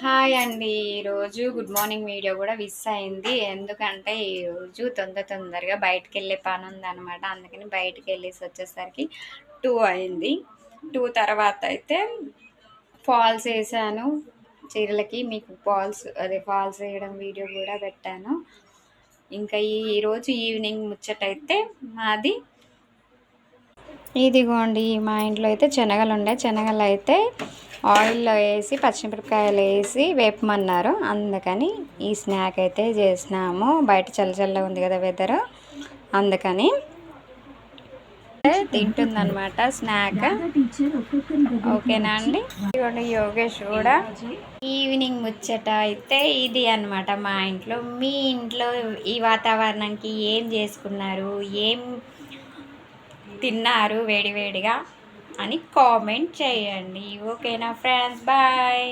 Hi అండి. ఈరోజు good morning video గూడా మిస్ అయింది. ఎందుకంటే, ఈరోజు తొందరగా బయటికెళ్ళే పనుందనమాట. అందుకని బయటికెళ్ళేసి వచ్చేసరికి 2 అయింది. 2 తర్వాతయితే ఫాల్స్ ఏశాను చీరలకి. మీకు ఫాల్స్ ఏయడం వీడియో గూడా పెట్టాను. ఇంకా ఈరోజు ఈవినింగ్ ముచ్చటైతే మాది ఇదిగోండి మా ఇంట్లో అయితే శనగలైతే ఆయిల్‌లో ఏసి పచ్చిమిరపకాయలేసి వేపమన్నారు. అందుకని ఈ స్నాక్ అయితే చేసినాము. బయట చల్లగా ఉంది కదా వెదరు. అందుకని తింటుందనమాట స్నాక్. ఓకేనా అండి? ఇదిగోండి యోగేష్ కూడా ఈవినింగ్ ముచ్చట అయితే ఇది అనమాట మా ఇంట్లో. మీ ఇంట్లో ఈ వాతావరణంకి ఏం చేసుకున్నారు? ఏం తిన్నారు వేడివేడిగా అని కామెంట్ చేయండి. ఓకేనా ఫ్రెండ్స్, బాయ్.